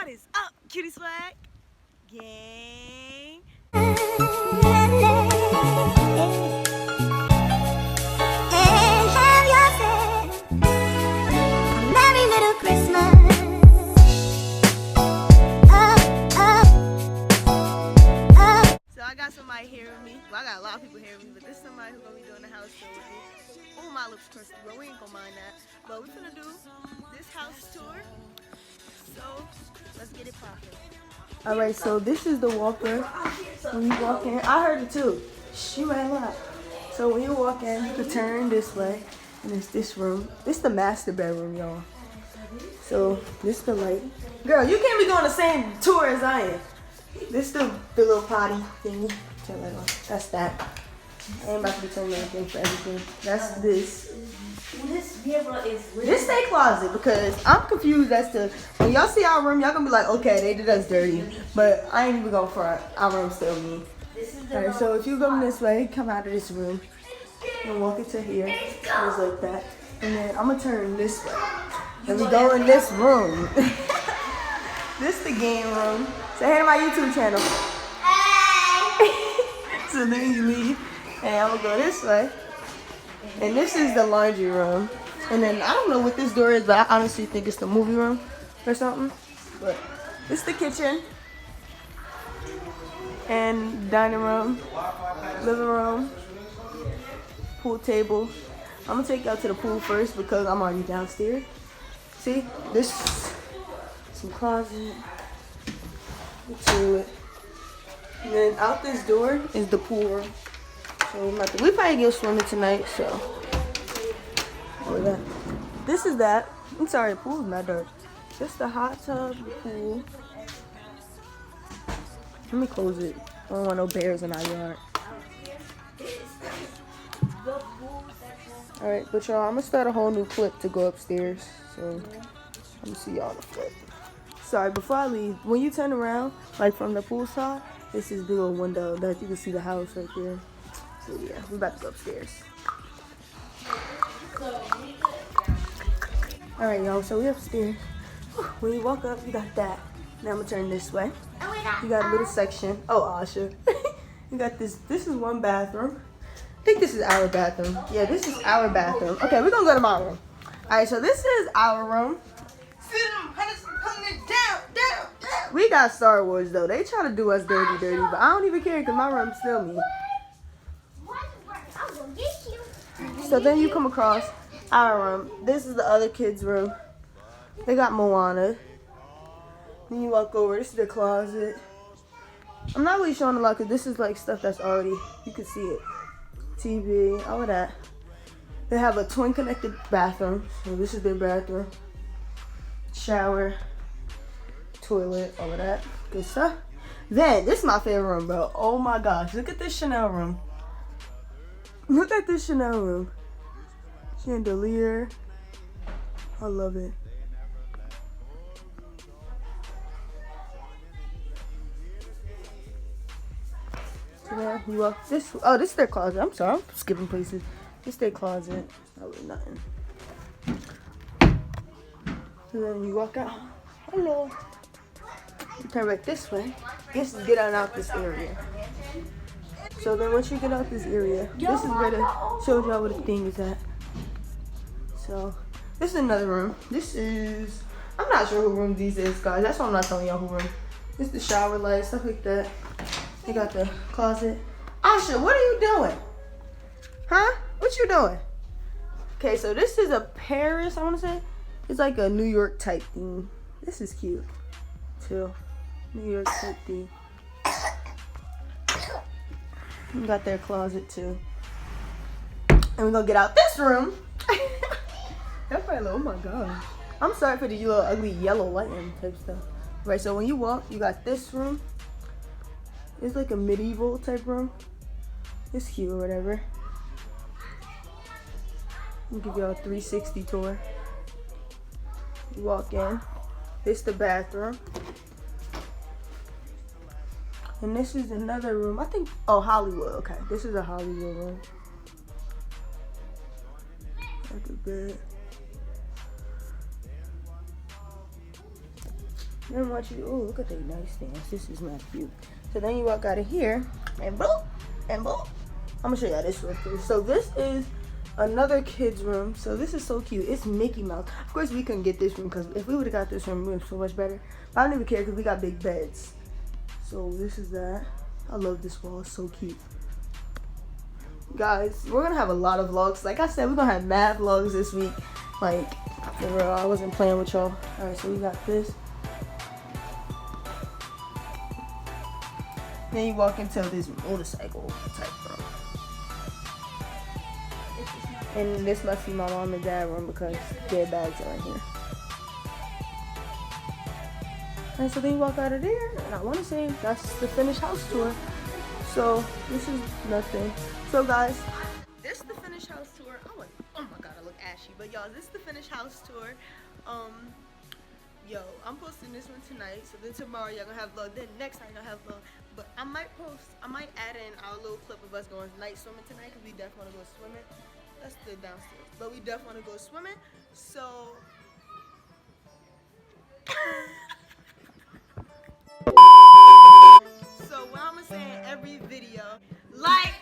What is up, Cutie Swag? Gang. So I got somebody here with me. Well, I got a lot of people here with me, but this is somebody who's gonna be doing the house tour with me. Oh, my lips crusty, but we ain't gonna mind that. But we're gonna do this house tour. So let's get it poppin'. All right, so this is the walker. When you walk in, I heard it too. She ran out. So when you walk in, you can turn this way, and it's this room. This is the master bedroom, y'all. So this is the light. Girl, you can't be doing the same tour as I am. This is the little potty thingy. Turn that on. That's that. I ain't about to be turning anything for everything. That's this. This stay closet because I'm confused as to when y'all see our room, y'all gonna be like, okay, they did us dirty, but I ain't even going for our room still me. Alright, so if you go this way, come out of this room and walk into here, just like that, and then I'm gonna turn this way, and we go in this room. This the game room. Say hey to my YouTube channel. Hey. So then you leave, and I'm gonna go this way. And this is the laundry room. And then I don't know what this door is, but I honestly think it's the movie room or something. But this is the kitchen. And dining room, living room, pool table. I'm gonna take y'all to the pool first because I'm already downstairs. See, this some closet, the toilet. And then out this door is the pool room. So we probably go swimming tonight, so look at that. This is that. I'm sorry, the pool's not dark. Just the hot tub, the pool. Let me close it. I don't want no bears in our yard. Alright, but y'all, I'm gonna start a whole new clip to go upstairs. So let me see y'all in the flip. Sorry, before I leave, when you turn around, like from the pool side, this is the little window that you can see the house right there. So yeah, we're about to go upstairs. Alright y'all, so we're upstairs. When you walk up, you got that. Now I'm gonna turn this way. You got a little section. Oh, Asha. You got this is one bathroom. I think this is our bathroom. Yeah, this is our bathroom. Okay, we're gonna go to my room. Alright, so this is our room. We got Star Wars though. They try to do us dirty, but I don't even care because my room's still me. So then you come across our room. This is the other kids' room. They got Moana. Then you walk over. This is the closet. I'm not really showing a lot because this is like stuff that's already, you can see it. TV, all of that. They have a twin connected bathroom. So this is their bathroom. Shower. Toilet, all of that. Good stuff. Then, this is my favorite room, bro. Oh my gosh. Look at this Chanel room. Look at this Chanel room. Chandelier. I love it. So there you walk this. Oh, this is their closet. I'm sorry, I'm skipping places. This is their closet. Not really nothing. So then you walk out. Hello. You turn back this way. This is get out this area. So then once you get out this area, this is where the shows y'all where the thing is at. So this is another room. This is, I'm not sure who room these is, guys. That's why I'm not telling y'all who room. This is the shower light, stuff like that. They got the closet. Asha, what are you doing? Huh? What you doing? Okay, so this is a Paris, I want to say. It's like a New York type theme. This is cute, too. New York type theme. We got their closet too. And we're gonna get out this room. That's probably like, oh my god. I'm sorry for the little ugly yellow lighting type stuff. Right, so when you walk, you got this room. It's like a medieval type room. It's cute or whatever. I'll give y'all a 360 tour. You walk in. This is the bathroom. And this is another room. I think, oh, Hollywood. Okay, this is a Hollywood room. Like a bed. Then once you, oh, look at the nightstand. This is not cute. So then you walk out of here, and boop, and boop. I'm gonna show y'all this real quick. So this is another kid's room. So this is so cute. It's Mickey Mouse. Of course, we couldn't get this room because if we would have got this room, it would have so much better. But I don't even care because we got big beds. So this is that. I love this wall. It's so cute. Guys, we're gonna have a lot of vlogs. Like I said, we're gonna have mad vlogs this week. Like, for real, I wasn't playing with y'all. Alright, so we got this. Then you walk into this motorcycle type room. And this must be my mom and dad room because their bags are in here. And so then you walk out of there, and I want to say that's the finished house tour. So this is nothing. So guys, this is the finished house tour. Oh my god, I look ashy. But y'all, this is the finished house tour. Yo, I'm posting this one tonight. So then tomorrow y'all gonna have vlog. Then next time y'all have vlog. But I might add in our little clip of us going night swimming tonight because we definitely want to go swimming. That's the downstairs. But we definitely want to go swimming. So so what I'm gonna say in every video, like,